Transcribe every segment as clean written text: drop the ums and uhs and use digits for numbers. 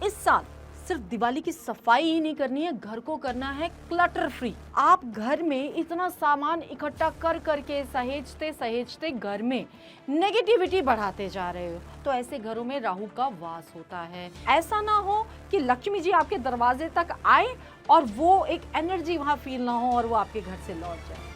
इस साल सिर्फ दिवाली की सफाई ही नहीं करनी है, घर को करना है क्लटर फ्री। आप घर में इतना सामान इकट्ठा कर करके सहेजते सहेजते घर में नेगेटिविटी बढ़ाते जा रहे हो, तो ऐसे घरों में राहु का वास होता है। ऐसा ना हो कि लक्ष्मी जी आपके दरवाजे तक आए और वो एक एनर्जी वहां फील ना हो और वो आपके घर से लौट जाए।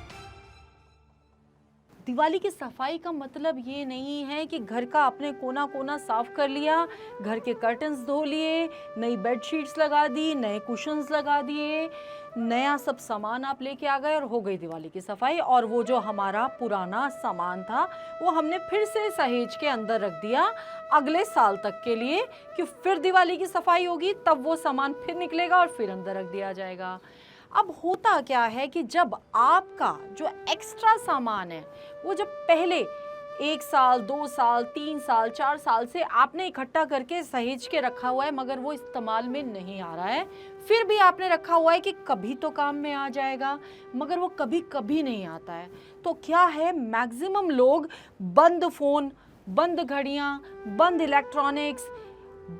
दिवाली की सफाई का मतलब ये नहीं है कि घर का आपने कोना कोना साफ कर लिया, घर के कर्टन्स धो लिए, नई बेडशीट्स लगा दी, नए कुशन्स लगा दिए, नया सब सामान आप लेके आ गए और हो गई दिवाली की सफाई। और वो जो हमारा पुराना सामान था वो हमने फिर से सहेज के अंदर रख दिया अगले साल तक के लिए कि फिर दिवाली की सफाई होगी तब वो सामान फिर निकलेगा और फिर अंदर रख दिया जाएगा। अब होता क्या है कि जब आपका जो एक्स्ट्रा सामान है वो जब पहले 1 साल 2 साल 3 साल 4 साल से आपने इकट्ठा करके सहेज के रखा हुआ है मगर वो इस्तेमाल में नहीं आ रहा है, फिर भी आपने रखा हुआ है कि कभी तो काम में आ जाएगा मगर वो कभी कभी नहीं आता है, तो क्या है मैक्सिमम लोग बंद फोन, बंद घड़ियां, बंद इलेक्ट्रॉनिक्स,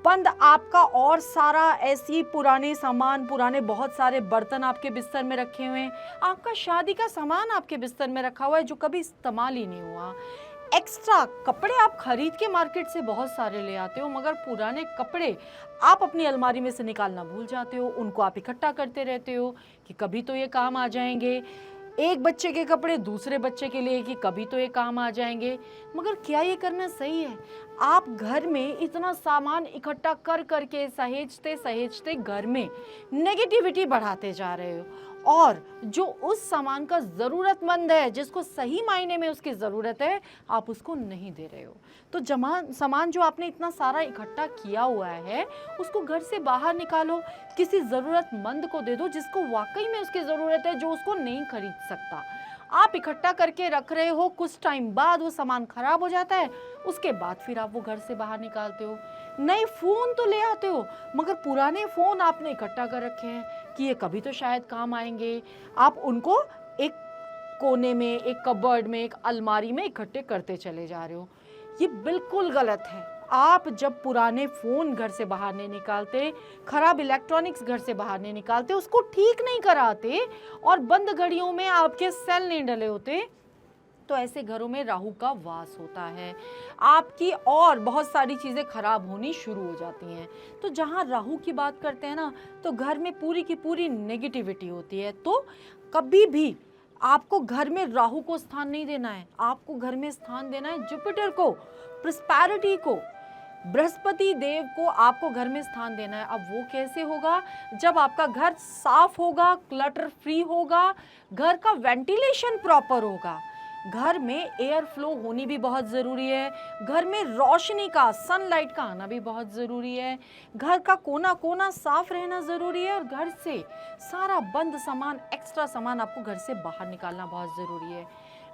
बंद आपका और सारा ऐसी पुराने सामान, पुराने बहुत सारे बर्तन आपके बिस्तर में रखे हुए हैं, आपका शादी का सामान आपके बिस्तर में रखा हुआ है जो कभी इस्तेमाल ही नहीं हुआ। एक्स्ट्रा कपड़े आप खरीद के मार्केट से बहुत सारे ले आते हो मगर पुराने कपड़े आप अपनी अलमारी में से निकालना भूल जाते हो, उनको आप इकट्ठा करते रहते हो कि कभी तो ये काम आ जाएंगे। एक बच्चे के कपड़े दूसरे बच्चे के लिए कि कभी तो ये काम आ जाएंगे, मगर क्या ये करना सही है? आप घर में इतना सामान इकट्ठा कर करके सहेजते सहेजते घर में नेगेटिविटी बढ़ाते जा रहे हो और जो उस सामान का ज़रूरतमंद है, जिसको सही मायने में उसकी ज़रूरत है, आप उसको नहीं दे रहे हो। तो सामान जो आपने इतना सारा इकट्ठा किया हुआ है उसको घर से बाहर निकालो, किसी ज़रूरतमंद को दे दो जिसको वाकई में उसकी ज़रूरत है, जो उसको नहीं खरीद सकता। आप इकट्ठा करके रख रहे हो, कुछ टाइम बाद वो सामान खराब हो जाता है, उसके बाद फिर आप वो घर से बाहर निकालते हो। नए फ़ोन तो ले आते हो मगर पुराने फ़ोन आपने इकट्ठा कर रखे हैं कि ये कभी तो शायद काम आएंगे, आप उनको एक कोने में, एक कबर्ड में, एक अलमारी में इकट्ठे करते चले जा रहे हो। ये बिल्कुल गलत है। आप जब पुराने फ़ोन घर से बाहर नहीं निकालते, खराब इलेक्ट्रॉनिक्स घर से बाहर नहीं निकालते, उसको ठीक नहीं कराते और बंद घड़ियों में आपके सेल नहीं डले होते, तो ऐसे घरों में राहु का वास होता है। आपकी और बहुत सारी चीज़ें खराब होनी शुरू हो जाती हैं। तो जहाँ राहु की बात करते हैं ना, तो घर में पूरी की पूरी नेगेटिविटी होती है। तो कभी भी आपको घर में राहु को स्थान नहीं देना है, आपको घर में स्थान देना है जुपिटर को, प्रॉस्पेरिटी को, बृहस्पति देव को आपको घर में स्थान देना है। अब वो कैसे होगा? जब आपका घर साफ होगा, क्लटर फ्री होगा, घर का वेंटिलेशन प्रॉपर होगा, घर में एयर फ्लो होनी भी बहुत ज़रूरी है, घर में रोशनी का, सनलाइट का आना भी बहुत ज़रूरी है, घर का कोना कोना साफ रहना ज़रूरी है और घर से सारा बंद सामान, एक्स्ट्रा सामान आपको घर से बाहर निकालना बहुत ज़रूरी है।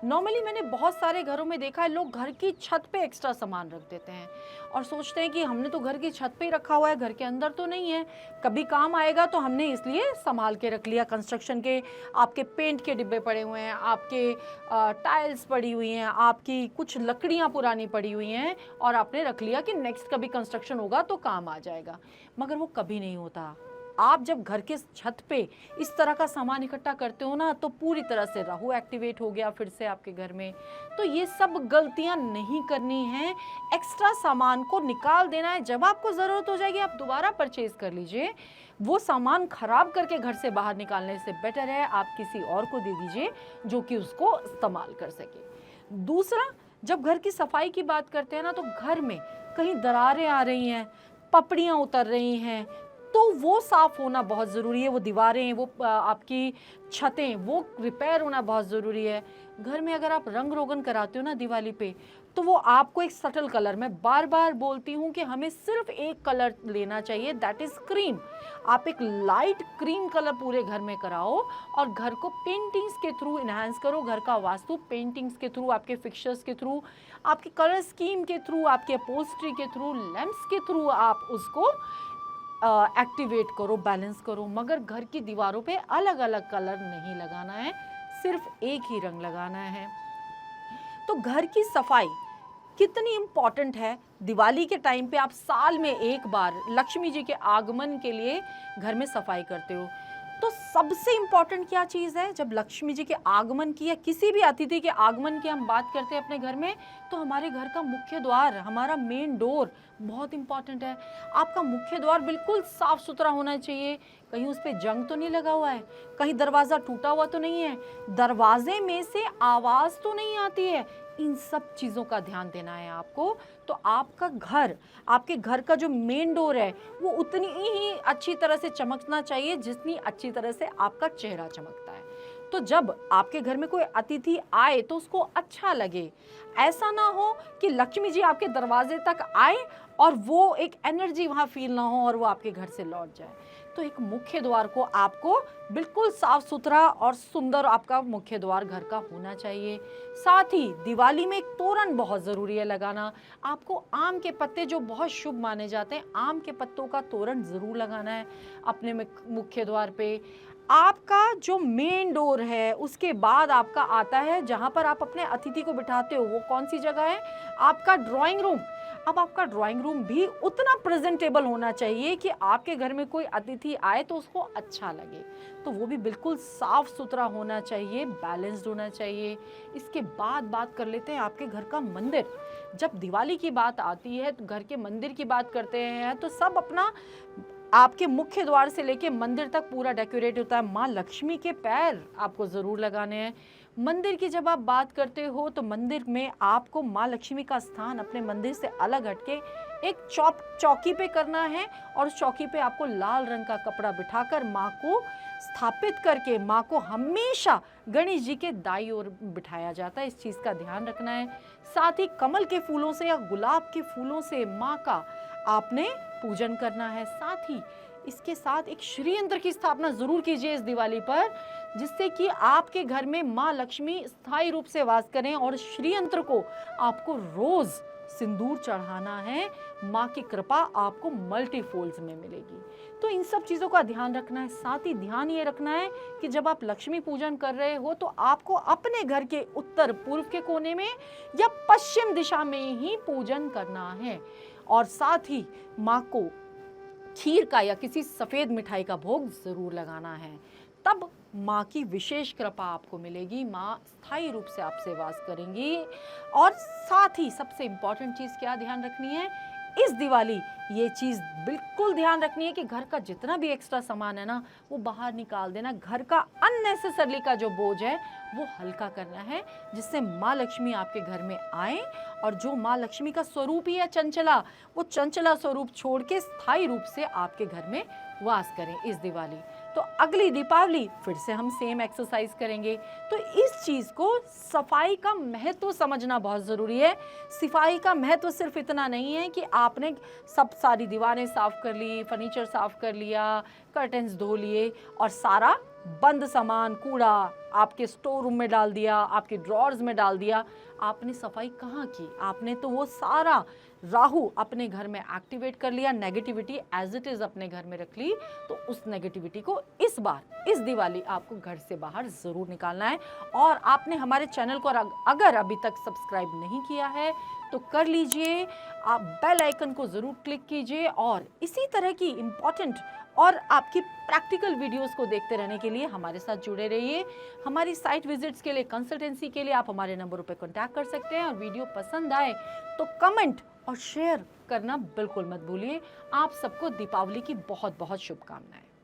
नॉर्मली मैंने बहुत सारे घरों में देखा है, लोग घर की छत पे एक्स्ट्रा सामान रख देते हैं और सोचते हैं कि हमने तो घर की छत पे ही रखा हुआ है, घर के अंदर तो नहीं है, कभी काम आएगा तो हमने इसलिए संभाल के रख लिया। कंस्ट्रक्शन के आपके पेंट के डिब्बे पड़े हुए हैं, आपके टाइल्स पड़ी हुई हैं, आपकी कुछ लकड़ियाँ पुरानी पड़ी हुई हैं और आपने रख लिया कि नेक्स्ट कभी कंस्ट्रक्शन होगा तो काम आ जाएगा, मगर वो कभी नहीं होता। आप जब घर के छत पे इस तरह का सामान इकट्ठा करते हो ना, तो पूरी तरह से राहु एक्टिवेट हो गया फिर से आपके घर में। तो ये सब गलतियां नहीं करनी है, एक्स्ट्रा सामान को निकाल देना है। जब आपको ज़रूरत हो जाएगी आप दोबारा परचेज कर लीजिए। वो सामान खराब करके घर से बाहर निकालने से बेटर है आप किसी और को दे दीजिए जो कि उसको इस्तेमाल कर सके। दूसरा, जब घर की सफाई की बात करते हैं ना, तो घर में कहीं दरारें आ रही हैं, पपड़ियाँ उतर रही हैं, तो वो साफ़ होना बहुत ज़रूरी है। वो दीवारें, वो आपकी छतें, वो रिपेयर होना बहुत ज़रूरी है। घर में अगर आप रंग रोगन कराते हो ना दिवाली पे, तो वो आपको एक सटल कलर, मैं बार बार बोलती हूँ कि हमें सिर्फ एक कलर लेना चाहिए, दैट इज़ क्रीम। आप एक लाइट क्रीम कलर पूरे घर में कराओ और घर को पेंटिंग्स के थ्रू इन्हांस करो। घर का वास्तु पेंटिंग्स के थ्रू, आपके फिक्चर्स के थ्रू, आपके कलर स्कीम के थ्रू, आपके अपहोल्स्ट्री के थ्रू, लैंप्स के थ्रू आप उसको एक्टिवेट करो, बैलेंस करो। मगर घर की दीवारों पे अलग अलग कलर नहीं लगाना है, सिर्फ एक ही रंग लगाना है। तो घर की सफाई कितनी इम्पॉर्टेंट है। दिवाली के टाइम पे आप साल में एक बार लक्ष्मी जी के आगमन के लिए घर में सफाई करते हो। तो सबसे इम्पॉर्टेंट क्या चीज़ है, जब लक्ष्मी जी के आगमन की या किसी भी अतिथि के आगमन की हम बात करते हैं अपने घर में, तो हमारे घर का मुख्य द्वार, हमारा मेन डोर बहुत इम्पॉर्टेंट है। आपका मुख्य द्वार बिल्कुल साफ सुथरा होना चाहिए। कहीं उस पर जंग तो नहीं लगा हुआ है, कहीं दरवाज़ा टूटा हुआ तो नहीं है, दरवाजे में से आवाज़ तो नहीं आती है। इन सब चीज़ों का ध्यान देना है आपको। तो आपका घर, आपके घर का जो मेन डोर है वो उतनी ही अच्छी तरह से चमकना चाहिए जितनी अच्छी तरह से आपका चेहरा चमकता है। तो जब आपके घर में कोई अतिथि आए तो उसको अच्छा लगे। ऐसा ना हो कि लक्ष्मी जी आपके दरवाजे तक आए और वो एक एनर्जी वहाँ फील ना हो और वो आपके घर से लौट जाए। तो एक मुख्य द्वार को आपको बिल्कुल साफ सुथरा और सुंदर आपका मुख्य द्वार घर का होना चाहिए। साथ ही दिवाली में एक तोरण बहुत ज़रूरी है लगाना। आपको आम के पत्ते जो बहुत शुभ माने जाते हैं, आम के पत्तों का तोरण ज़रूर लगाना है अपने मुख्य द्वार पे। आपका जो मेन डोर है उसके बाद आपका आता है जहाँ पर आप अपने अतिथि को बिठाते हो, वो कौन सी जगह है, आपका ड्राइंग रूम। अब आपका ड्राइंग रूम भी उतना प्रेजेंटेबल होना चाहिए कि आपके घर में कोई अतिथि आए तो उसको अच्छा लगे। तो वो भी बिल्कुल साफ सुथरा होना चाहिए, बैलेंस्ड होना चाहिए। इसके बाद बात कर लेते हैं आपके घर का मंदिर। जब दिवाली की बात आती है तो घर के मंदिर की बात करते हैं तो सब अपना आपके मुख्य द्वार से लेके मंदिर तक पूरा डेकोरेट होता है। माँ लक्ष्मी के पैर आपको ज़रूर लगाने हैं। मंदिर की जब आप बात करते हो तो मंदिर में आपको माँ लक्ष्मी का स्थान अपने मंदिर से अलग हटके एक चौकी पे करना है और उस चौकी पे आपको लाल रंग का कपड़ा बिठाकर माँ को स्थापित करके माँ को हमेशा गणेश जी के दाईं ओर बिठाया जाता है। इस चीज़ का ध्यान रखना है। साथ ही कमल के फूलों से या गुलाब के फूलों से माँ का आपने पूजन करना है। साथ ही इसके साथ एक श्री यंत्र की स्थापना जरूर कीजिए इस दिवाली पर, जिससे कि आपके घर में माँ लक्ष्मी स्थायी रूप से वास करें। और श्री यंत्र को आपको रोज सिंदूर चढ़ाना है। माँ की कृपा आपको मल्टीफोल्ड्स में मिलेगी। तो इन सब चीज़ों का ध्यान रखना है। साथ ही ध्यान ये रखना है कि जब आप लक्ष्मी पूजन कर रहे हो तो आपको अपने घर के उत्तर पूर्व के कोने में या पश्चिम दिशा में ही पूजन करना है। और साथ ही माँ को खीर का या किसी सफ़ेद मिठाई का भोग ज़रूर लगाना है। तब माँ की विशेष कृपा आपको मिलेगी, माँ स्थायी रूप से आपसे वास करेंगी। और साथ ही सबसे इम्पॉर्टेंट चीज़ क्या ध्यान रखनी है इस दिवाली, ये चीज़ बिल्कुल ध्यान रखनी है कि घर का जितना भी एक्स्ट्रा सामान है ना वो बाहर निकाल देना। घर का अननेसेसरली का जो बोझ है वो हल्का करना है, जिससे माँ लक्ष्मी आपके घर में आए और जो माँ लक्ष्मी का स्वरूप ही है चंचला, वो चंचला स्वरूप छोड़ के स्थायी रूप से आपके घर में वास करें इस दिवाली। तो अगली दीपावली फिर से हम सेम एक्सरसाइज करेंगे। तो इस चीज़ को सफाई का महत्व समझना बहुत ज़रूरी है। सफाई का महत्व सिर्फ इतना नहीं है कि आपने सब सारी दीवारें साफ़ कर ली, फर्नीचर साफ़ कर लिया, कर्टन्स धो लिए और सारा बंद सामान कूड़ा आपके स्टोर रूम में डाल दिया, आपके ड्रॉर्स में डाल दिया। आपने सफाई कहाँ की? आपने तो वो सारा राहु अपने घर में एक्टिवेट कर लिया, नेगेटिविटी एज इट इज़ अपने घर में रख ली। तो उस नेगेटिविटी को इस बार इस दिवाली आपको घर से बाहर ज़रूर निकालना है। और आपने हमारे चैनल को अगर अभी तक सब्सक्राइब नहीं किया है तो कर लीजिए, आप बेल आइकन को ज़रूर क्लिक कीजिए। और इसी तरह की इम्पॉर्टेंट और आपकी प्रैक्टिकल वीडियोस को देखते रहने के लिए हमारे साथ जुड़े रहिए। हमारी साइट विजिट्स के लिए, कंसल्टेंसी के लिए आप हमारे नंबरों पर कॉन्टैक्ट कर सकते हैं। और वीडियो पसंद आए तो कमेंट और शेयर करना बिल्कुल मत भूलिए। आप सबको दीपावली की बहुत बहुत शुभकामनाएं।